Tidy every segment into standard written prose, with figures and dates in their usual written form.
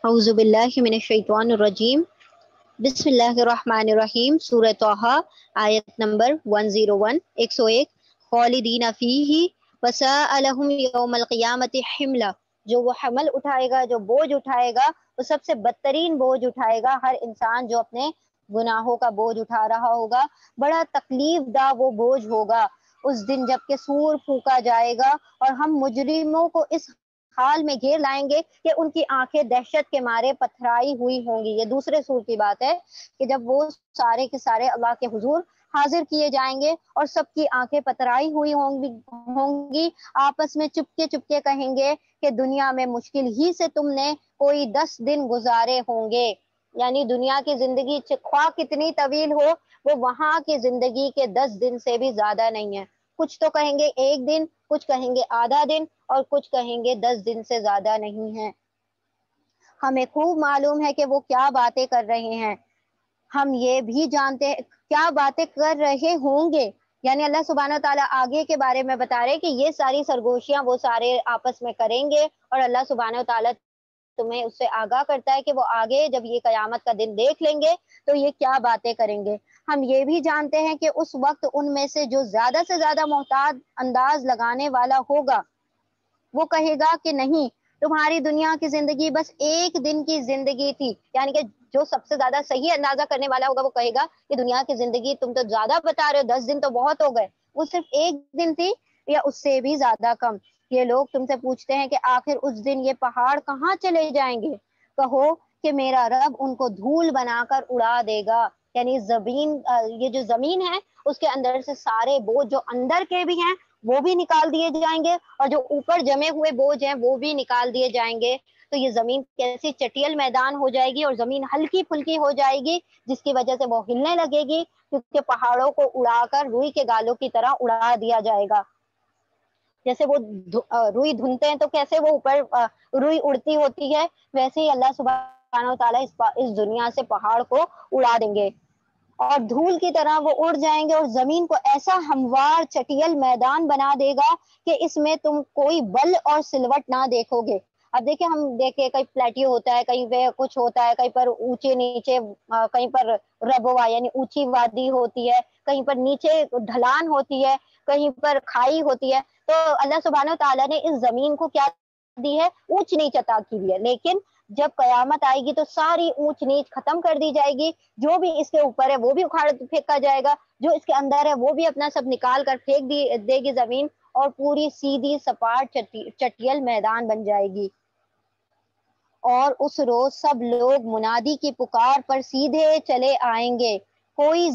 اعوذ باللہ من الشیطان الرجیم، بسم اللہ الرحمن الرحیم۔ سورہ طٰہٰ، آیت نمبر 101 101۔ خالدین فیہ وساء لہم یوم القیامۃ حملا، جو وہ حمل اٹھائے گا، جو بوجھ اٹھائے گا، وہ سب سے بدترین بوجھ اٹھائے گا۔ ہر انسان جو اپنے گناہوں کا بوجھ اٹھا رہا ہوگا، بڑا تکلیف دہ وہ بوجھ ہوگا اس دن جب کہ سور پھونکا جائے گا، اور ہم مجرموں کو اس حال میں گھیر لائیں گے کہ ان کی آنکھیں دہشت کے مارے پتھرائی ہوئی ہوں گی۔ یہ دوسرے سور کی بات ہے کہ جب وہ سارے کے سارے اللہ کے حضور حاضر کیے جائیں گے اور سب کی آنکھیں پتھرائی ہوئی ہوں گی، آپس میں چپکے چپکے کہیں گے کہ دنیا میں مشکل ہی سے تم نے کوئی 10 دن گزارے ہوں گے۔ یعنی دنیا کی زندگی خواہ کتنی طویل ہو، وہ وہاں کی زندگی کے 10 دن سے بھی زیادہ نہیں ہے۔ کچھ تو کہیں گے 1 دن، کچھ کہیں گے آدھا دن، اور کچھ کہیں گے 10 دن سے زیادہ نہیں ہے۔ ہمیں خوب معلوم ہے کہ وہ کیا باتیں کر رہے ہیں، ہم یہ بھی جانتے ہیں کیا باتیں کر رہے ہوں گے۔ یعنی اللہ سبحانہ تعالیٰ آگے کے بارے میں بتا رہے کہ یہ ساری سرگوشیاں وہ سارے آپس میں کریں گے، اور اللہ سبحانہ تعالیٰ تمہیں اس سے آگاہ کرتا ہے کہ وہ آگے جب یہ قیامت کا دن دیکھ لیں گے تو یہ کیا باتیں کریں گے۔ ہم یہ بھی جانتے ہیں کہ اس وقت ان میں سے جو زیادہ سے زیادہ محتاط انداز لگانے والا ہوگا، وہ کہے گا کہ نہیں، تمہاری دنیا کی زندگی بس 1 دن کی زندگی تھی۔ یعنی کہ جو سب سے زیادہ صحیح اندازہ کرنے والا ہوگا وہ کہے گا کہ دنیا کی زندگی تم تو زیادہ بتا رہے ہو، 10 دن تو بہت ہو گئے، وہ صرف 1 دن تھی یا اس سے بھی زیادہ کم۔ یہ لوگ تم سے پوچھتے ہیں کہ آخر اس دن یہ پہاڑ کہاں چلے جائیں گے؟ کہو کہ میرا رب ان کو دھول بنا کر اڑا دے گا۔ یعنی یہ جو زمین ہے اس کے اندر سے سارے بوجھ جو اندر کے بھی ہیں وہ بھی نکال دیے جائیں گے، اور جو اوپر جمے ہوئے بوجھ ہیں وہ بھی نکال دیے جائیں گے۔ تو یہ زمین کیسی چٹیل میدان ہو جائے گی، اور زمین ہلکی پھلکی ہو جائے گی جس کی وجہ سے وہ ہلنے لگے گی، کیونکہ پہاڑوں کو اڑا کر روئی کے گالوں کی طرح اڑا دیا جائے گا۔ جیسے وہ روئی دھنتے ہیں تو کیسے وہ اوپر روئی اڑتی ہوتی ہے، ویسے ہی اللہ سبحانہ تعالیٰ اس دنیا سے پہاڑ کو اڑا دیں گے، اور دھول کی طرح وہ اڑ جائیں گے، اور زمین کو ایسا ہموار چٹیل میدان بنا دے گا کہ اس میں تم کوئی بل اور سلوٹ نہ دیکھو گے۔ اب دیکھیں، ہم دیکھیں کہیں پلیٹیو ہوتا ہے، کہیں پہ کچھ ہوتا ہے، کہیں پر اونچے نیچے، کہیں پر ربوا یعنی اونچی وادی ہوتی ہے، کہیں پر نیچے ڈھلان ہوتی ہے، کہیں پر کھائی ہوتی ہے۔ تو اللہ سبحانہ تعالیٰ نے اس زمین کو کیا دی ہے؟ اونچ نیچ عطا کی ہے۔ لیکن جب قیامت آئے گی تو ساری اونچ نیچ ختم کر دی جائے گی، جو بھی اس کے اوپر ہے وہ بھی اکھاڑ پھینکا جائے گا، جو اس کے اندر ہے وہ بھی اپنا سب نکال کر پھینک دے گی زمین، اور پوری سیدھی سپاٹ چٹیل میدان بن جائے گی۔ اور اس روز سب لوگ منادی کی پکار پر سیدھے چلے آئیں گے، کوئی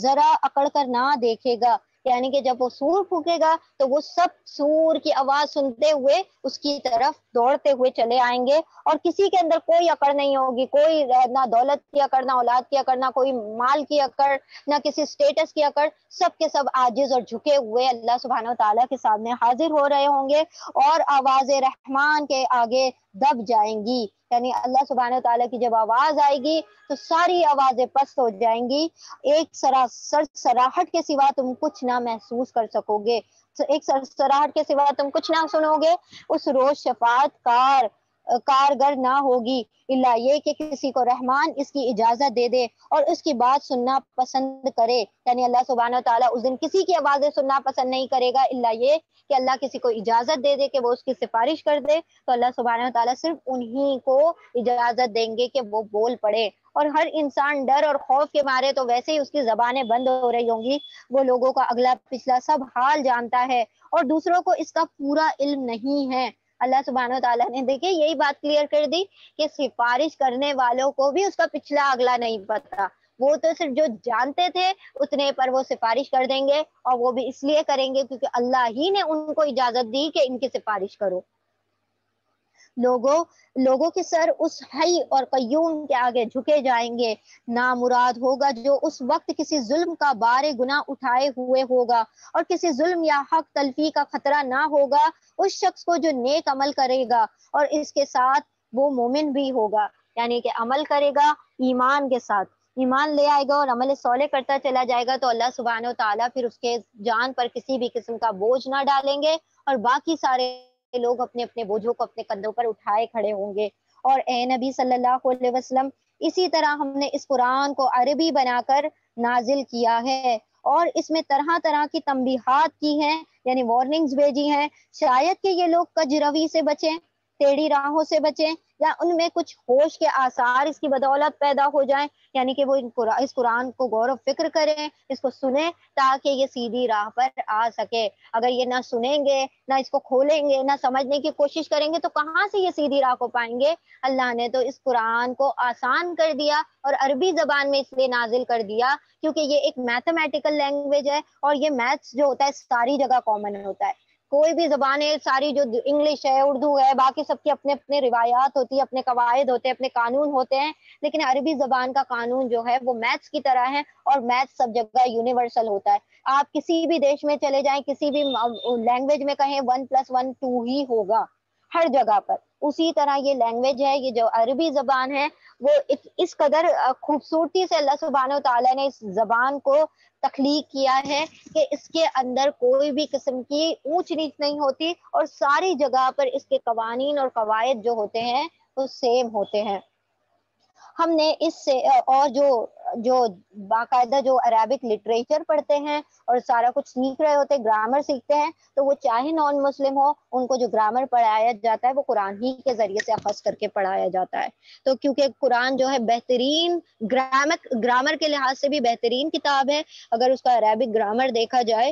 ذرا اکڑ کر نہ دیکھے گا۔ یعنی کہ جب وہ سور پھونکے گا تو وہ سب سور کی آواز سنتے ہوئے اس کی طرف دوڑتے ہوئے چلے آئیں گے، اور کسی کے اندر کوئی اکڑ نہیں ہوگی، کوئی نہ دولت کی اکڑ، نہ اولاد کی اکڑ، نہ کوئی مال کی اکڑ، نہ کسی سٹیٹس کی اکڑ۔ سب کے سب عاجز اور جھکے ہوئے اللہ سبحانہ وتعالیٰ کے سامنے حاضر ہو رہے ہوں گے، اور آواز رحمان کے آگے دب جائیں گی۔ یعنی اللہ سبحانہ وتعالیٰ کی جب آواز آئے گی تو ساری آوازیں پست ہو جائیں گی، ایک سراہٹ کے سوا تم کچھ نہ محسوس کر سکو گے، ایک سراہٹ کے سوا تم کچھ نہ سنو گے۔ اس روز شفاعت کارگر نہ ہوگی، الا یہ کہ کسی کو رحمان اس کی اجازت دے دے اور اس کی بات سننا پسند کرے۔ یعنی اللہ سبحانہ تعالیٰ اس دن کسی کی آوازیں سننا پسند نہیں کرے گا، الا یہ کہ اللہ کسی کو اجازت دے دے کہ وہ اس کی سفارش کر دے، تو اللہ سبحانہ تعالیٰ صرف انہی کو اجازت دیں گے کہ وہ بول پڑے۔ اور ہر انسان ڈر اور خوف کے مارے تو ویسے ہی اس کی زبانیں بند ہو رہی ہوں گی، وہ لوگوں کا اگلا پچھلا سب حال جانتا ہے، اور دوسروں کو اس کا پورا علم نہیں ہے۔ اللہ سبحانہ تعالیٰ نے دیکھیں یہی بات کلیئر کر دی کہ سفارش کرنے والوں کو بھی اس کا پچھلا اگلا نہیں پتا، وہ تو صرف جو جانتے تھے اتنے پر وہ سفارش کر دیں گے، اور وہ بھی اس لیے کریں گے کیونکہ اللہ ہی نے ان کو اجازت دی کہ ان کی سفارش کرو۔ لوگوں کے سر اس حی اور قیوم کے آگے جھکے جائیں گے۔ نامراد ہوگا جو اس وقت کسی ظلم کا بار گناہ اٹھائے ہوئے ہوگا، اور کسی ظلم یا حق تلفی کا خطرہ نہ ہوگا اس شخص کو جو نیک عمل کرے گا، اور اس کے ساتھ وہ مومن بھی ہوگا۔ یعنی کہ عمل کرے گا ایمان کے ساتھ، ایمان لے آئے گا اور عمل صالح کرتا چلا جائے گا، تو اللہ سبحانہ و تعالیٰ پھر اس کے جان پر کسی بھی قسم کا بوجھ نہ ڈالیں گے، اور باقی سارے لوگ اپنے اپنے بوجھوں کو اپنے کندھوں پر اٹھائے کھڑے ہوں گے. اور اے نبی صلی اللہ علیہ وسلم اسی طرح ہم نے اس قرآن کو عربی بنا کر نازل کیا ہے اور اس میں طرح طرح کی تنبیہات کی ہیں، یعنی وارننگز بھیجی ہیں. شاید کہ یہ لوگ کج روی سے بچیں، ٹیڑھی راہوں سے بچیں، یا ان میں کچھ ہوش کے آثار اس کی بدولت پیدا ہو جائیں، یعنی کہ وہ اس قرآن کو غور و فکر کریں، اس کو سنیں تاکہ یہ سیدھی راہ پر آ سکے. اگر یہ نہ سنیں گے، نہ اس کو کھولیں گے، نہ سمجھنے کی کوشش کریں گے تو کہاں سے یہ سیدھی راہ کو پائیں گے؟ اللہ نے تو اس قرآن کو آسان کر دیا اور عربی زبان میں اس لیے نازل کر دیا کیونکہ یہ ایک میتھمیٹیکل لینگویج ہے، اور یہ میتھس جو ہوتا ہے ساری جگہ کامن ہوتا ہے. کوئی بھی زبان ہے ساری، جو انگلش ہے، اردو ہے، باقی سب کی اپنے اپنے روایات ہوتی ہے، اپنے قواعد ہوتے ہیں، اپنے قانون ہوتے ہیں، لیکن عربی زبان کا قانون جو ہے وہ میتھس کی طرح ہے، اور میتھس سب جگہ یونیورسل ہوتا ہے. آپ کسی بھی دیش میں چلے جائیں، کسی بھی لینگویج میں کہیں 1+1 2 ہی ہوگا ہر جگہ پر. اسی طرح یہ لینگویج ہے، یہ جو عربی زبان ہے وہ اس قدر خوبصورتی سے اللہ سبحانہ و تعالیٰ نے اس زبان کو تخلیق کیا ہے کہ اس کے اندر کوئی بھی قسم کی اونچ نیچ نہیں ہوتی، اور ساری جگہ پر اس کے قوانین اور قواعد جو ہوتے ہیں وہ سیم ہوتے ہیں. ہم نے اس سے اور جو باقاعدہ جو عربک لٹریچر پڑھتے ہیں اور سارا کچھ سیکھ رہے ہوتے ہیں، گرامر سیکھتے ہیں، تو وہ چاہے نان مسلم ہو، ان کو جو گرامر پڑھایا جاتا ہے وہ قرآن ہی کے ذریعے سے اخذ کر کے پڑھایا جاتا ہے. تو کیونکہ قرآن جو ہے بہترین گرامر کے لحاظ سے بھی بہترین کتاب ہے. اگر اس کا عربک گرامر دیکھا جائے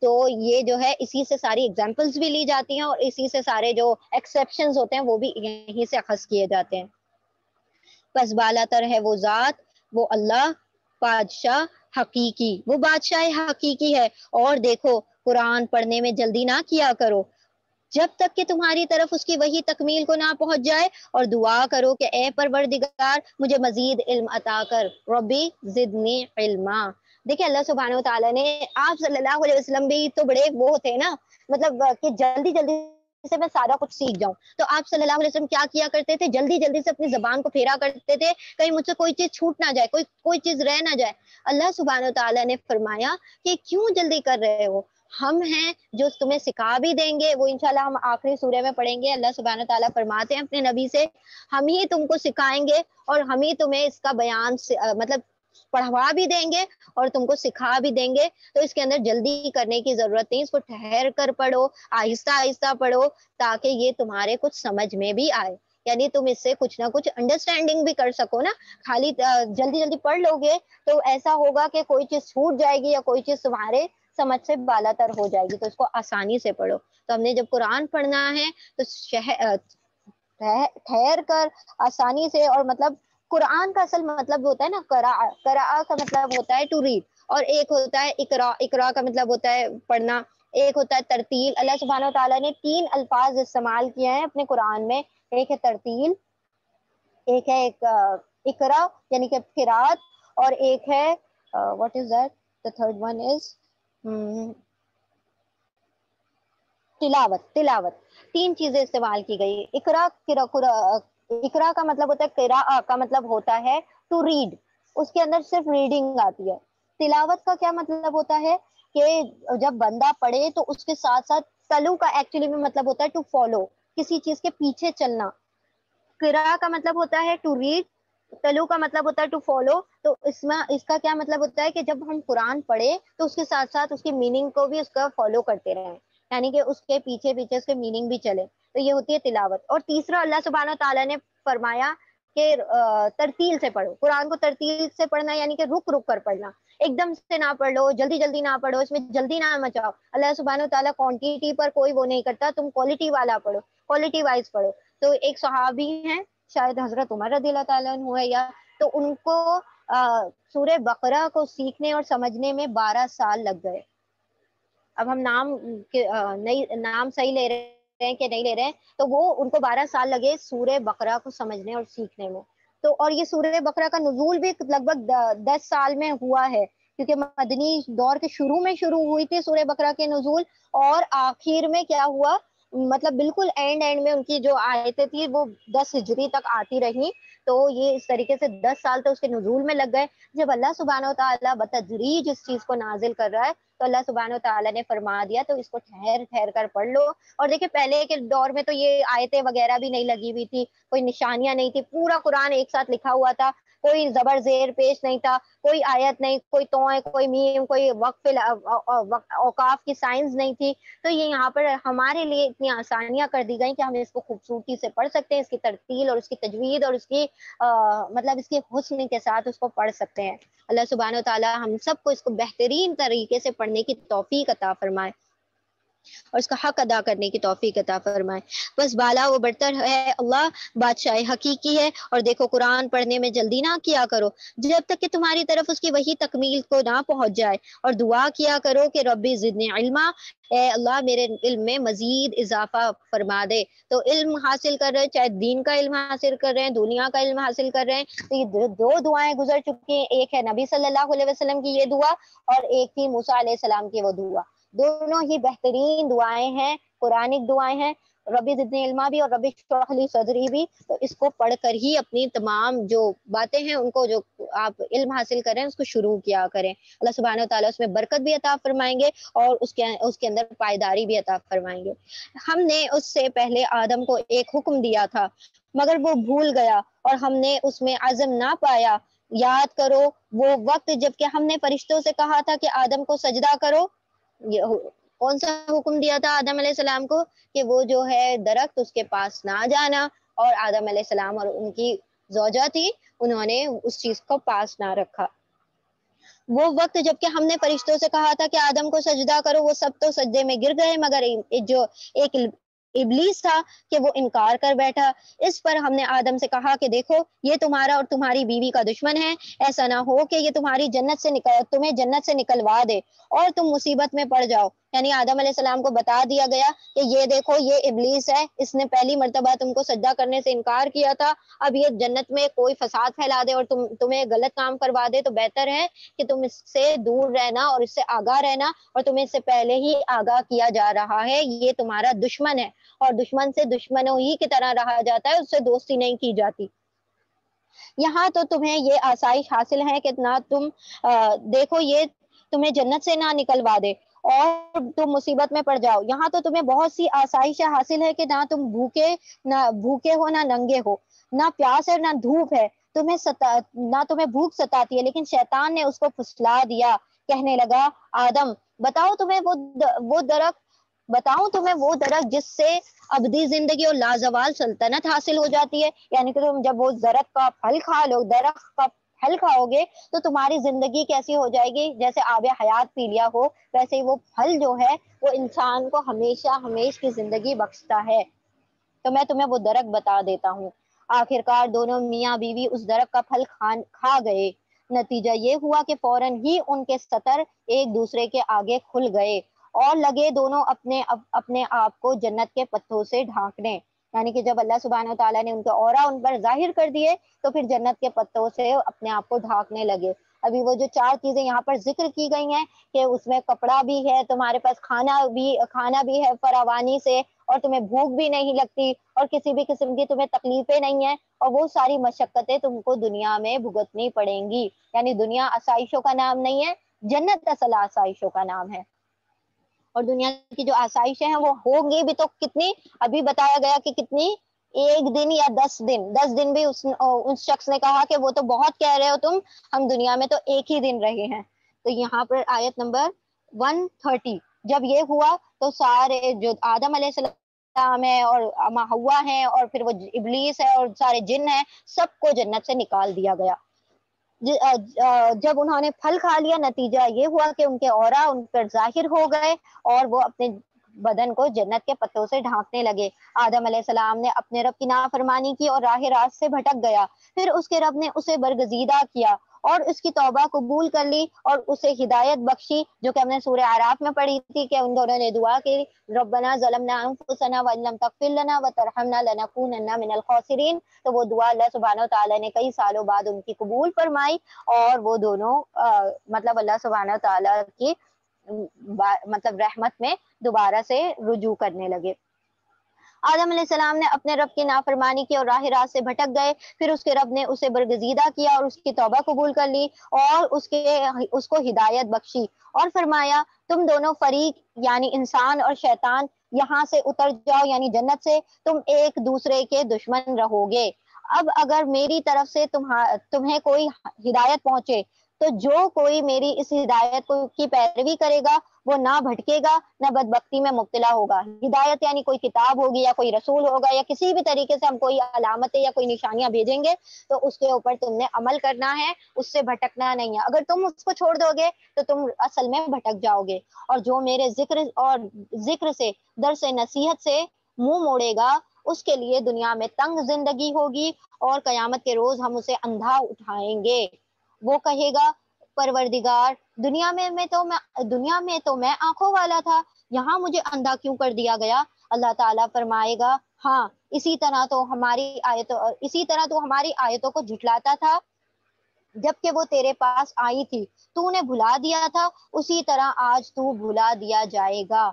تو یہ جو ہے اسی سے ساری ایگزامپلس بھی لی جاتی ہیں، اور اسی سے سارے جو ایکسیپشنز ہوتے ہیں وہ بھی یہیں سے اخذ کیے جاتے ہیں. پس بالا تر ہے وہ ذات، وہ اللہ بادشاہ حقیقی، وہ بادشاہ حقیقی ہے. اور دیکھو قرآن پڑھنے میں جلدی نہ کیا کرو جب تک کہ تمہاری طرف اس کی وحی تکمیل کو نہ پہنچ جائے، اور دعا کرو کہ اے پروردگار مجھے مزید علم عطا کر، ربی زدنی علما. دیکھیں اللہ سبحانہ و تعالیٰ نے، آپ صلی اللہ علیہ وسلم بھی تو بڑے وہ تھے نا، مطلب کہ جلدی جلدی سے میں سارا کچھ سیکھ جاؤں. تو آپ صلی اللہ علیہ وسلم کیا کرتے تھے؟ جلدی جلدی سے اپنی زبان کو پھیرا کرتے تھے، کہیں مجھ سے کوئی چیز چھوٹ نہ جائے، کوئی چیز رہ نہ جائے. اللہ سبحانہ و تعالیٰ نے فرمایا کہ کیوں جلدی کر رہے ہو، ہم ہیں جو تمہیں سکھا بھی دیں گے. وہ انشاءاللہ ہم آخری سورہ میں پڑھیں گے. اللہ سبحانہ تعالیٰ فرماتے ہیں اپنے نبی سے، ہم ہی تم کو سکھائیں گے اور ہم ہی تمہیں اس کا بیان مطلب پڑھوا بھی دیں گے اور تم کو سکھا بھی دیں گے. تو اس کے اندر جلدی کرنے کی ضرورت نہیں، اس کو ٹھہر کر پڑھو، آہستہ آہستہ پڑھو، تاکہ یہ تمہارے کچھ سمجھ میں بھی آئے، یعنی تم اس سے کچھ نہ کچھ انڈرسٹینڈنگ بھی کر سکو نا. خالی جلدی جلدی پڑھ لو گے تو ایسا ہوگا کہ کوئی چیز چھوٹ جائے گی یا کوئی چیز تمہارے سمجھ سے بالا تر ہو جائے گی. تو اس کو آسانی سے پڑھو. تو ہم نے جب قرآن پڑھنا ہے تو ٹھہر کر آسانی سے، اور مطلب قرآن کا اصل مطلب ہوتا ہے نا قراء کا مطلب ہوتا ہے ٹو ریڈ، اور ایک ہوتا ہے اقرا کا مطلب ہوتا ہے پڑھنا، ایک ہوتا ہے ترتیل. اللہ سبحانہ و تعالیٰ نے 3 الفاظ استعمال کیے ہیں اپنے قرآن میں، ایک ہے ترتیل، ایک ہے اقرا یعنی کہ قرات، اور ایک ہے what is that the third one is تلاوت. 3 چیزیں استعمال کی گئی. اقرا کا مطلب ہوتا ہے، قراء کا مطلب ہوتا ہے ٹو ریڈ، اس کے اندر صرف ریڈنگ آتی ہے. تلاوت کا کیا مطلب ہوتا ہے کہ جب بندہ پڑھے تو اس کے ساتھ ساتھ، تلو کا ایکچولی میں مطلب ہوتا ہے ٹو فالو، کسی چیز کے پیچھے چلنا. قراء کا مطلب ہوتا ہے ٹو ریڈ، تلو کا مطلب ہوتا ہے ٹو فالو. تو اس کا کیا مطلب ہوتا ہے کہ جب ہم قرآن پڑھے تو اس کے ساتھ ساتھ اس کی میننگ کو بھی اس کا فالو کرتے رہیں، یعنی کہ اس کے پیچھے پیچھے اس کے میننگ بھی چلے. تو یہ ہوتی ہے تلاوت. اور تیسرا اللہ سبحانہ تعالیٰ نے فرمایا کہ ترتیل سے پڑھو. قرآن کو ترتیل سے پڑھنا یعنی کہ رک رک کر پڑھنا، ایک دم سے نہ پڑھ لو، جلدی جلدی نہ پڑھو، اس میں جلدی نہ مچاؤ. اللہ سبحانہ تعالیٰ کوانٹیٹی پر کوئی وہ نہیں کرتا، تم کوالٹی والا پڑھو، کوالٹی وائز پڑھو. تو ایک صحابی ہیں، شاید حضرت عمر رضی اللہ تعالیٰ عنہ ہے، یا تو ان کو سورہ بقرہ کو سیکھنے اور سمجھنے میں 12 سال لگ گئے. اب ہم نام صحیح لے رہے ہیں کہ نہیں لے رہے ہیں، تو وہ ان کو 12 سال لگے سورہ بقرہ کو سمجھنے اور سیکھنے میں. تو اور یہ سورہ بقرہ کا نزول بھی لگ بھگ 10 سال میں ہوا ہے، کیونکہ مدنی دور کے شروع میں شروع ہوئی تھی سورہ بقرہ کے نزول، اور آخر میں کیا ہوا، مطلب بالکل اینڈ میں ان کی جو آیتیں تھی وہ 10 ہجری تک آتی رہی، تو یہ اس طریقے سے 10 سال تو اس کے نزول میں لگ گئے۔ جب اللہ سبحانہ و تعالیٰ بتدریج اس چیز کو نازل کر رہا ہے تو اللہ سبحانہ و تعالیٰ نے فرما دیا تو اس کو ٹھہر ٹھہر کر پڑھ لو۔ اور دیکھیں پہلے کے دور میں تو یہ آیتیں وغیرہ بھی نہیں لگی ہوئی تھی، کوئی نشانیاں نہیں تھی، پورا قرآن ایک ساتھ لکھا ہوا تھا، کوئی زبر زیر پیش نہیں تھا، کوئی آیت نہیں، کوئی توئیں، کوئی میم، کوئی وقف اوقاف کی سائنس نہیں تھی۔ تو یہ یہاں پر ہمارے لیے اتنی آسانیاں کر دی گئی کہ ہم اس کو خوبصورتی سے پڑھ سکتے ہیں، اس کی ترتیل اور اس کی تجوید اور اس کی مطلب اس کی حسن کے ساتھ اس کو پڑھ سکتے ہیں۔ اللہ سبحانہ و تعالیٰ ہم سب کو اس کو بہترین طریقے سے پڑھنے کی توفیق عطا فرمائے اور اس کا حق ادا کرنے کی توفیق عطا فرمائے۔ بس بالا و برتر ہے اللہ، بادشاہ حقیقی ہے، اور دیکھو قرآن پڑھنے میں جلدی نہ کیا کرو جب تک کہ تمہاری طرف اس کی وہی تکمیل کو نہ پہنچ جائے، اور دعا کیا کرو کہ ربی زدنی علما، اے اللہ میرے علم میں مزید اضافہ فرما دے۔ تو علم حاصل کر رہے ہیں، چاہے دین کا علم حاصل کر رہے ہیں، دنیا کا علم حاصل کر رہے ہیں، تو یہ دو دعائیں گزر چکی ہیں، ایک ہے نبی صلی اللہ علیہ وسلم کی یہ دعا، اور ایک تھی موسیٰ علیہ السلام کی وہ دعا۔ دونوں ہی بہترین دعائیں ہیں، قرآنک دعائیں ہیں، ربی زدنی علما بھی اور ربی اشرح لی صدری بھی۔ تو اس کو پڑھ کر ہی اپنی تمام جو باتیں ہیں ان کو، جو آپ علم حاصل کریں اس کو شروع کیا کریں۔ اللہ سبحانہ و تعالیٰ اس میں برکت بھی عطا فرمائیں گے اور اس کے اندر پائیداری بھی عطا فرمائیں گے۔ ہم نے اس سے پہلے آدم کو ایک حکم دیا تھا مگر وہ بھول گیا اور ہم نے اس میں عزم نہ پایا۔ یاد کرو وہ وقت جب کہ ہم نے فرشتوں سے کہا تھا کہ آدم کو سجدہ کرو۔ کون سا حکم دیا تھا آدم علیہ السلام کو؟ کہ وہ جو ہے درخت اس کے پاس نہ جانا، اور آدم علیہ السلام اور ان کی زوجہ تھی انہوں نے اس چیز کو پاس نہ رکھا۔ وہ وقت جب کہ ہم نے فرشتوں سے کہا تھا کہ آدم کو سجدہ کرو، وہ سب تو سجدے میں گر گئے مگر جو ایک ابلیس تھا کہ وہ انکار کر بیٹھا۔ اس پر ہم نے آدم سے کہا کہ دیکھو یہ تمہارا اور تمہاری بیوی کا دشمن ہے، ایسا نہ ہو کہ یہ تمہیں جنت سے نکلوا دے اور تم مصیبت میں پڑ جاؤ۔ یعنی آدم علیہ السلام کو بتا دیا گیا کہ یہ دیکھو یہ ابلیس ہے، اس نے پہلی مرتبہ تم کو سجدہ کرنے سے انکار کیا تھا، اب یہ جنت میں کوئی فساد پھیلا دے اور تمہیں غلط کام کروا دے، تو بہتر ہے کہ تم اس سے دور رہنا اور اس سے آگاہ رہنا، اور تمہیں اس سے پہلے ہی آگاہ کیا جا رہا ہے یہ تمہارا دشمن ہے، اور دشمن سے دشمنوں ہی کی طرح رہا جاتا ہے، اس سے دوستی نہیں کی جاتی۔ یہاں تو تمہیں یہ آسائش حاصل ہے کہ نہ تم دیکھو یہ تمہیں جنت سے نہ نکلوا دے اور تم مصیبت میں پڑ جاؤ، یہاں تو تمہیں بہت سی آسائش حاصل ہے کہ نہ تم بھوکے ہو نہ ننگے ہو، نہ پیاس ہے نہ دھوپ ہے، نہ تمہیں بھوک ستاتی ہے، لیکن شیطان نے اس کو پھسلا دیا، کہنے لگا آدم بتاؤں تمہیں وہ درخت جس سے ابدی زندگی اور لازوال سلطنت حاصل ہو جاتی ہے۔ یعنی کہ تم جب وہ درخت کا پھل کھاؤ گے تو تمہاری زندگی کیسی ہو جائے گی، جیسے آب حیات پی لیا ہو، ویسے ہی وہ پھل جو ہے وہ انسان کو ہمیشہ کی زندگی بخشتا ہے۔ تو میں تمہیں وہ درخت بتا دیتا ہوں۔ آخرکار دونوں میاں بیوی اس درخت کا پھل کھا گئے، نتیجہ یہ ہوا کہ فوراً ہی ان کے سطر ایک دوسرے کے آگے کھل گئے اور لگے دونوں اپنے آپ کو جنت کے پتوں سے ڈھانکنے۔ یعنی کہ جب اللہ سبحانہ و تعالیٰ نے ان کے اورا ان پر ظاہر کر دیے تو پھر جنت کے پتوں سے اپنے آپ کو ڈھانکنے لگے۔ ابھی وہ جو 4 چیزیں یہاں پر ذکر کی گئی ہیں کہ اس میں کپڑا بھی ہے، تمہارے پاس کھانا بھی ہے فراوانی سے، اور تمہیں بھوک بھی نہیں لگتی اور کسی بھی قسم کی تمہیں تکلیفیں نہیں ہیں، اور وہ ساری مشقتیں تم کو دنیا میں بھگتنی پڑیں گی۔ یعنی دنیا آسائشوں کا نام نہیں ہے، جنت اصل آسائشوں کا نام ہے۔ اور دنیا کی جو آسائشیں ہیں وہ ہوں گی بھی تو کتنی، ابھی بتایا گیا کہ کتنی، 1 دن یا 10 دن بھی اس شخص نے کہا کہ وہ تو بہت کہہ رہے ہو تم، ہم دنیا میں تو 1 ہی دن رہے ہیں۔ تو یہاں پر آیت نمبر 130 جب یہ ہوا تو سارے جو آدم علیہ السلام ہے اور حوا ہیں اور پھر وہ ابلیس ہے اور سارے جن ہیں، سب کو جنت سے نکال دیا گیا۔ جب انہوں نے پھل کھا لیا، نتیجہ یہ ہوا کہ ان کے اورا ان پر ظاہر ہو گئے اور وہ اپنے بدن کو جنت کے پتوں سے ڈھانکنے لگے۔ آدم علیہ السلام نے اپنے رب کی نافرمانی کی اور راہ راست سے بھٹک گیا، پھر اس کے رب نے اسے برگزیدہ کیا اور اس کی توبہ قبول کر لی اور اسے ہدایت بخشی، جو کہ ہم نے سورہ اعراف میں پڑھی تھی کہ ان دونوں نے دعا کی، ربنا ظلمنا انفسنا وان لم تغفر لنا وترحمنا لنکونن من الخاسرین۔ تو وہ دعا اللہ سبحانہ و تعالیٰ نے کئی سالوں بعد ان کی قبول فرمائی اور وہ دونوں مطلب اللہ سبحانہ و تعالیٰ کی مطلب رحمت میں دوبارہ سے رجوع کرنے لگے۔ آدم علیہ السلام نے اپنے رب کی نافرمانی کی اور راہ راست سے بھٹک گئے، پھر اس کے رب نے اسے برگزیدہ کیا اور اس کی توبہ قبول کر لی اور اس کو ہدایت بخشی اور فرمایا تم دونوں فریق یعنی انسان اور شیطان یہاں سے اتر جاؤ، یعنی جنت سے، تم ایک دوسرے کے دشمن رہو گے۔ اب اگر میری طرف سے تمہیں کوئی ہدایت پہنچے تو جو کوئی میری اس ہدایت کی پیروی کرے گا وہ نہ بھٹکے گا نہ بدبختی میں مبتلا ہوگا۔ ہدایت یعنی کوئی کتاب ہوگی یا کوئی رسول ہوگا یا کسی بھی طریقے سے ہم کوئی علامتیں یا کوئی نشانیاں بھیجیں گے تو اس کے اوپر تم نے عمل کرنا ہے، اس سے بھٹکنا نہیں ہے۔ اگر تم اس کو چھوڑ دو گے تو تم اصل میں بھٹک جاؤ گے۔ اور جو میرے ذکر سے درس نصیحت سے منہ موڑے گا اس کے لیے دنیا میں تنگ زندگی ہوگی اور قیامت کے روز ہم اسے اندھا اٹھائیں گے۔ وہ کہے گا پروردگار دنیا میں تو میں آنکھوں والا تھا، یہاں مجھے اندھا کیوں کر دیا گیا؟ اللہ تعالیٰ فرمائے گا ہاں اسی طرح تو ہماری آیتوں کو جھٹلاتا تھا جبکہ وہ تیرے پاس آئی تھی، تو نے بھلا دیا تھا، اسی طرح آج تو بھلا دیا جائے گا۔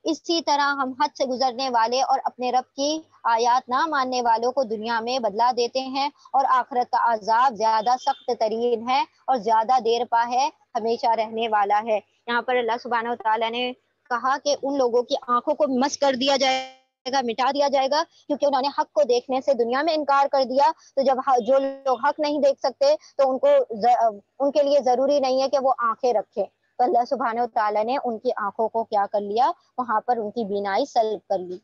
اسی طرح ہم حد سے گزرنے والے اور اپنے رب کی آیات نہ ماننے والوں کو دنیا میں بدلا دیتے ہیں اور آخرت کا عذاب زیادہ سخت ترین ہے اور زیادہ دیر پا ہے، ہمیشہ رہنے والا ہے۔ یہاں پر اللہ سبحانہ و تعالیٰ نے کہا کہ ان لوگوں کی آنکھوں کو مس کر دیا جائے گا، مٹا دیا جائے گا، کیونکہ انہوں نے حق کو دیکھنے سے دنیا میں انکار کر دیا۔ تو جب جو لوگ حق نہیں دیکھ سکتے تو ان کے لیے ضروری نہیں ہے کہ وہ آنکھیں رکھیں۔ تو اللہ سبحانہ و تعالیٰ نے ان کی آنکھوں کو کیا کر لیا؟ وہاں پر ان کی بینائی سلب کر لی۔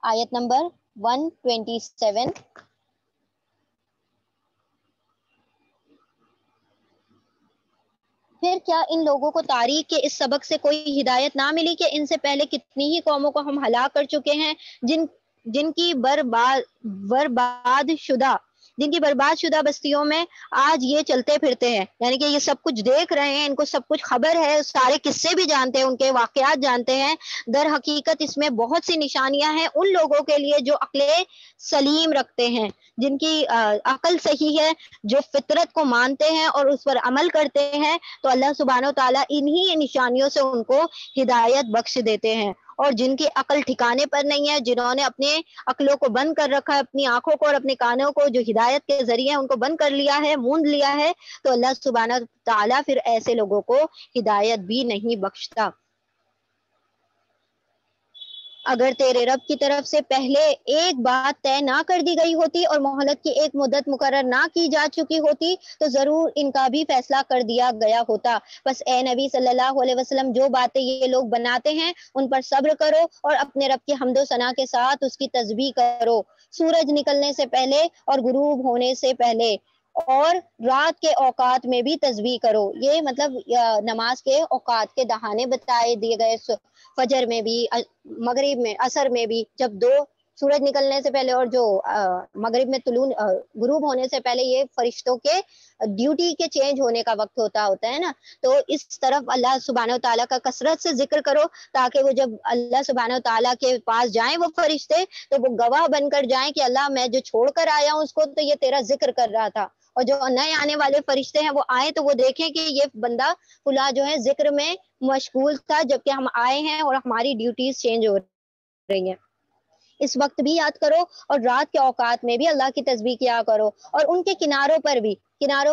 آیت نمبر 127۔ پھر کیا ان لوگوں کو تاریخ کے اس سبق سے کوئی ہدایت نہ ملی کہ ان سے پہلے کتنی ہی قوموں کو ہم ہلاک کر چکے ہیں جن کی برباد شدہ بستیوں میں آج یہ چلتے پھرتے ہیں، یعنی کہ یہ سب کچھ دیکھ رہے ہیں، ان کو سب کچھ خبر ہے، سارے قصے بھی جانتے ہیں، ان کے واقعات جانتے ہیں۔ در حقیقت اس میں بہت سی نشانیاں ہیں ان لوگوں کے لیے جو عقل سلیم رکھتے ہیں، جن کی عقل صحیح ہے، جو فطرت کو مانتے ہیں اور اس پر عمل کرتے ہیں۔ تو اللہ سبحانہ و تعالیٰ انہی نشانیوں سے ان کو ہدایت بخش دیتے ہیں۔ اور جن کی عقل ٹھکانے پر نہیں ہے، جنہوں نے اپنے عقلوں کو بند کر رکھا ہے، اپنی آنکھوں کو اور اپنے کانوں کو جو ہدایت کے ذریعے ان کو بند کر لیا ہے، موند لیا ہے، تو اللہ سبحانہ و تعالیٰ پھر ایسے لوگوں کو ہدایت بھی نہیں بخشتا۔ اگر تیرے رب کی طرف سے پہلے ایک بات طے نہ کر دی گئی ہوتی اور مہلت کی ایک مدت مقرر نہ کی جا چکی ہوتی تو ضرور ان کا بھی فیصلہ کر دیا گیا ہوتا۔ بس اے نبی صلی اللہ علیہ وسلم، جو باتیں یہ لوگ بناتے ہیں ان پر صبر کرو اور اپنے رب کی حمد و ثنا کے ساتھ اس کی تسبیح کرو، سورج نکلنے سے پہلے اور غروب ہونے سے پہلے، اور رات کے اوقات میں بھی تسبیح کرو۔ یہ مطلب نماز کے اوقات کے دہانے بتائے دیے گئے، فجر میں بھی، مغرب میں، عصر میں بھی، جب سورج نکلنے سے پہلے اور جو مغرب میں غروب ہونے سے پہلے، یہ فرشتوں کے ڈیوٹی کے چینج ہونے کا وقت ہوتا ہے نا۔ تو اس طرف اللہ سبحانہ و تعالیٰ کا کثرت سے ذکر کرو تاکہ وہ جب اللہ سبحانہ و تعالیٰ کے پاس جائیں وہ فرشتے تو وہ گواہ بن کر جائیں کہ اللہ میں جو چھوڑ کر آیا ہوں اس کو تو یہ تیرا ذکر کر رہا تھا، اور جو نئے آنے والے فرشتے ہیں وہ آئیں تو وہ دیکھیں کہ یہ بندہ فلاں جو ہے ذکر میں مشغول تھا جبکہ ہم آئے ہیں اور ہماری ڈیوٹیز چینج ہو رہی ہیں۔ اس وقت بھی یاد کرو اور رات کے اوقات میں بھی اللہ کی تسبیح کیا کرو، اور ان کے کناروں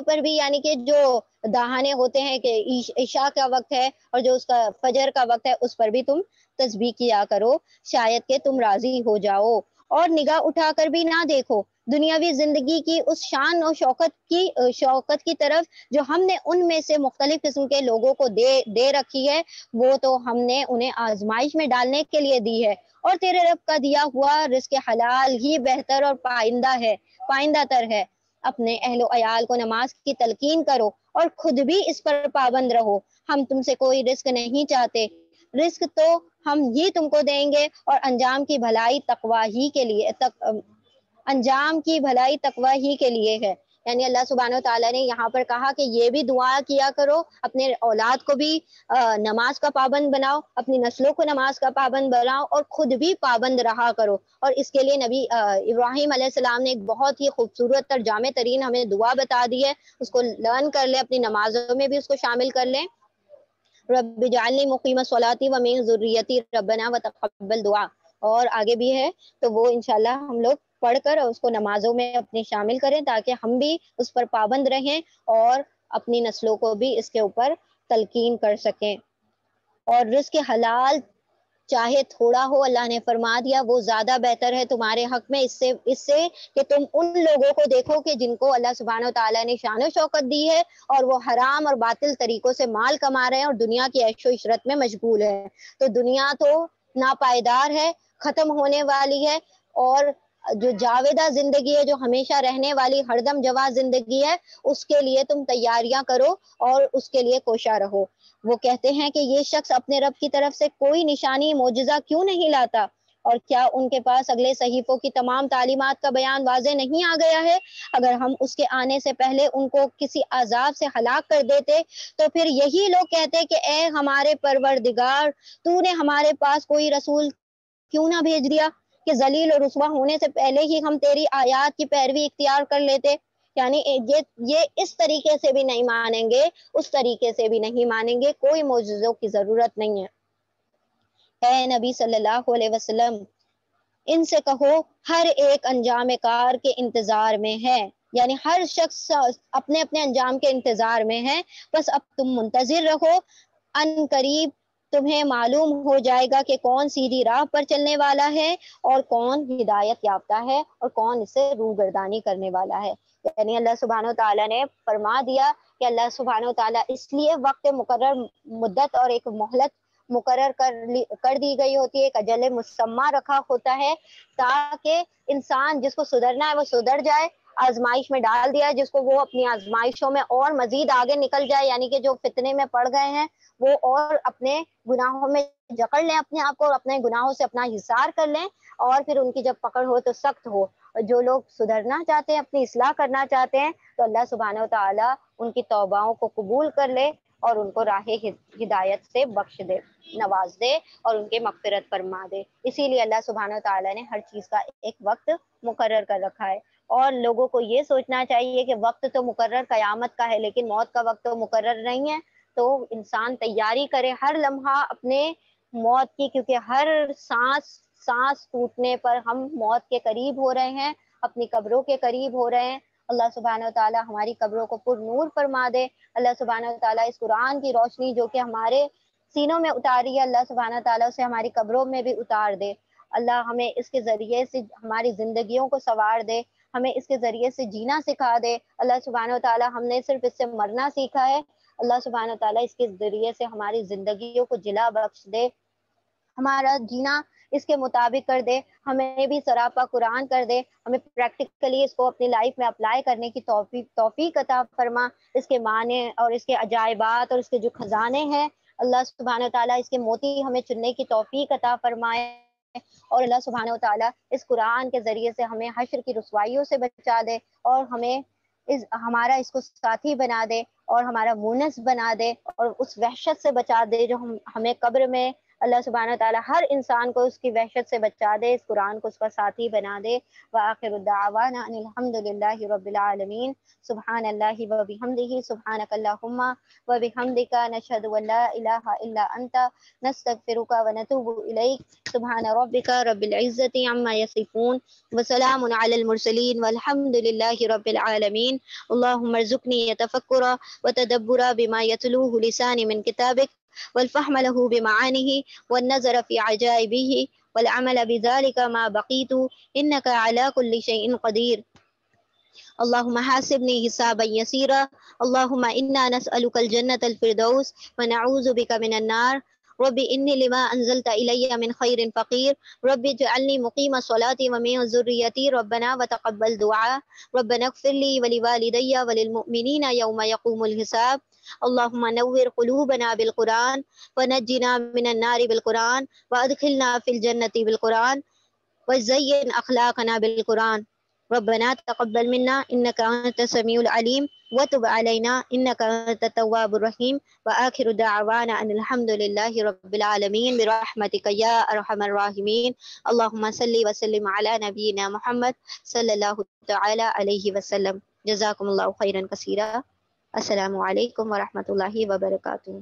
پر بھی یعنی کہ جو دہانے ہوتے ہیں کہ عشاء کا وقت ہے اور جو اس کا فجر کا وقت ہے اس پر بھی تم تسبیح کیا کرو، شاید کہ تم راضی ہو جاؤ۔ اور نگاہ اٹھا کر بھی نہ دیکھو دنیاوی زندگی کی اس شان اور شوکت کی طرف جو ہم نے ان میں سے مختلف قسم کے لوگوں کو دے رکھی ہے، وہ تو ہم نے انہیں آزمائش میں ڈالنے کے لیے دی ہے، اور تیرے رب کا دیا ہوا رزق حلال ہی بہتر اور پائندہ تر ہے۔ اپنے اہل و عیال کو نماز کی تلقین کرو اور خود بھی اس پر پابند رہو۔ ہم تم سے کوئی رزق نہیں چاہتے، رزق تو ہم ہی تم کو دیں گے، اور انجام کی بھلائی تقوی ہی کے لیے ہے۔ یعنی اللہ سبحانہ و تعالیٰ نے یہاں پر کہا کہ یہ بھی دعا کیا کرو، اپنے اولاد کو بھی نماز کا پابند بناؤ، اپنی نسلوں کو نماز کا پابند بناؤ، اور خود بھی پابند رہا کرو۔ اور اس کے لیے نبی ابراہیم علیہ السلام نے ایک بہت ہی خوبصورت اور جامع ترین ہمیں دعا بتا دی ہے، اس کو لرن کر لیں، اپنی نمازوں میں بھی اس کو شامل کر لیں۔ رب اجعلنی مقیم الصلاۃ ومن ذریتی ربنا وتقبل دعا۔ اور آگے بھی ہے، تو وہ انشاءاللہ ہم لوگ پڑھ کر اس کو نمازوں میں اپنے شامل کریں تاکہ ہم بھی اس پر پابند رہیں اور اپنی نسلوں کو بھی اس کے اوپر تلقین کر سکیں۔ اور رزق حلال چاہے تھوڑا ہو، اللہ نے فرما دیا وہ زیادہ بہتر ہے تمہارے حق میں، اس سے کہ تم ان لوگوں کو دیکھو کہ جن کو اللہ سبحانہ و تعالیٰ نے شان و شوکت دی ہے اور وہ حرام اور باطل طریقوں سے مال کما رہے ہیں اور دنیا کی عیش و عشرت میں مشغول ہے۔ تو دنیا تو ناپائیدار ہے، ختم ہونے والی ہے، اور جو جاویدہ زندگی ہے، جو ہمیشہ رہنے والی ہردم جواز زندگی ہے، اس کے لیے تم تیاریاں کرو اور اس کے لیے کوشاں رہو۔ وہ کہتے ہیں کہ یہ شخص اپنے رب کی طرف سے کوئی نشانی معجزہ کیوں نہیں لاتا، اور کیا ان کے پاس اگلے صحیفوں کی تمام تعلیمات کا بیان واضح نہیں آ گیا ہے؟ اگر ہم اس کے آنے سے پہلے ان کو کسی عذاب سے ہلاک کر دیتے تو پھر یہی لوگ کہتے کہ اے ہمارے پروردگار، تو نے ہمارے پاس کوئی رسول کیوں نہ بھیج دیا کہ ذلیل اور رسوا ہونے سے پہلے ہی ہم تیری آیات کی پیروی اختیار کر لیتے۔ یعنی یہ اس طریقے سے بھی نہیں مانیں گے، اس طریقے سے بھی نہیں مانیں گے، کوئی معجزوں کی ضرورت نہیں ہے۔ اے نبی صلی اللہ علیہ وسلم، ان سے کہو ہر ایک انجام کار کے انتظار میں ہے، یعنی ہر شخص اپنے اپنے انجام کے انتظار میں ہے، بس اب تم منتظر رہو، ان قریب تمہیں معلوم ہو جائے گا کہ کون سیدھی راہ پر چلنے والا ہے اور کون ہدایت یافتہ ہے اور کون اسے روگردانی کرنے والا ہے۔ یعنی اللہ سبحانہ و تعالیٰ نے فرما دیا کہ اللہ سبحانہ و تعالیٰ اس لیے وقت مقرر مدت اور ایک مہلت مقرر کر دی گئی ہوتی ہے، ایک اجل مسمہ رکھا ہوتا ہے تاکہ انسان جس کو سدھرنا ہے وہ سدھر جائے، آزمائش میں ڈال دیا ہے جس کو وہ اپنی آزمائشوں میں اور مزید آگے نکل جائے، یعنی کہ جو فتنے میں پڑ گئے ہیں وہ اور اپنے گناہوں میں جکڑ لیں اپنے آپ کو اور اپنے گناہوں سے اپنا حصار کر لیں، اور پھر ان کی جب پکڑ ہو تو سخت ہو۔ جو لوگ سدھرنا چاہتے ہیں، اپنی اصلاح کرنا چاہتے ہیں، تو اللہ سبحانہ و تعالیٰ ان کی توباؤں کو قبول کر لے اور ان کو راہ ہدایت سے بخش دے، نواز دے اور ان کے مغفرت فرما دے۔ اسی لیے اللہ سبحانہ و تعالیٰ نے ہر چیز کا ایک وقت مقرر کر رکھا ہے، اور لوگوں کو یہ سوچنا چاہیے کہ وقت تو مقرر قیامت کا ہے لیکن موت کا وقت تو مقرر نہیں ہے۔ تو انسان تیاری کرے ہر لمحہ اپنے موت کی، کیونکہ ہر سانس ٹوٹنے پر ہم موت کے قریب ہو رہے ہیں، اپنی قبروں کے قریب ہو رہے ہیں۔ اللہ سبحانہ و تعالیٰ ہماری قبروں کو پر نور فرما دے۔ اللہ سبحانہ و تعالیٰ اس قرآن کی روشنی جو کہ ہمارے سینوں میں اتاری ہے، اللہ سبحانہ و تعالیٰ اسے ہماری قبروں میں بھی اتار دے۔ اللہ ہمیں اس کے ذریعے سے ہماری زندگیوں کو سنوار دے، ہمیں اس کے ذریعے سے جینا سکھا دے۔ اللہ سبحانہ و تعالیٰ ہم نے صرف اس سے مرنا سیکھا ہے، اللہ سبحانہ و تعالیٰ اس کے ذریعے سے ہماری زندگیوں کو جلا بخش دے، ہمارا جینا اس کے مطابق کر دے، ہمیں بھی سراپا قرآن کر دے، ہمیں پریکٹیکلی اس کو اپنی لائف میں اپلائی کرنے کی توفیق عطا فرما۔ اس کے معنی اور اس کے عجائبات اور اس کے جو خزانے ہیں، اللہ سبحانہ و تعالیٰ اس کے موتی ہمیں چننے کی توفیق عطا فرمائے، اور اللہ سبحانہ و تعالیٰ اس قرآن کے ذریعے سے ہمیں حشر کی رسوائیوں سے بچا دے، اور ہمیں ہمارا اس کو ساتھی بنا دے اور ہمارا مونس بنا دے، اور اس وحشت سے بچا دے جو ہمیں قبر میں اللہ سبحانہ و تعالیٰ ہر انسان کو اس کی وحشت سے بچا دے، اس قرآن کو اس کا ساتھی بنا دے۔ وآخر دعوانا ان الحمد للہ رب العالمین۔ سبحان اللہ وبحمدہ، سبحانک اللہم وبحمدک، نشہد ان لا الہ الا انت، نستغفرک ونتوب الیک۔ سبحان ربک رب العزۃ عما یصفون، وسلام علی المرسلین، والحمد للہ رب العالمین۔ اللہم ارزقنی تفکرا وتدبرا بما یتلوہ لسانی من کتابک، والفهم له بمعانه، والنظر في عجائبه، والعمل بذلك ما بقيت، إنك على كل شيء قدير۔ اللهم حاسبني حسابا يسيرا، اللهم إنا نسألك الجنة الفردوس ونعوذ بك من النار۔ رب إني لما أنزلت إلي من خير فقير، رب اجعلني مقيم الصلاة ومن ذريتي، ربنا وتقبل دعاء، ربنا اغفر لي ولوالدي وللمؤمنين يوم يقوم الحساب۔ اللهم نور قلوبنا بالقرآن، ونجنا من النار بالقرآن، وأدخلنا في الجنة بالقرآن، وزين أخلاقنا بالقرآن۔ ربنا تقبل منا إنك أنت السميع العليم، وتب علينا إنك أنت التواب الرحيم، وآخر دعوانا أن الحمد لله رب العالمين برحمتك يا أرحم الراحمين۔ اللهم صل وسلم على نبينا محمد صلى الله تعالى عليه وسلم۔ جزاكم الله خيرا كثيرا۔ السلام علیکم ورحمۃ اللہ وبرکاتہ۔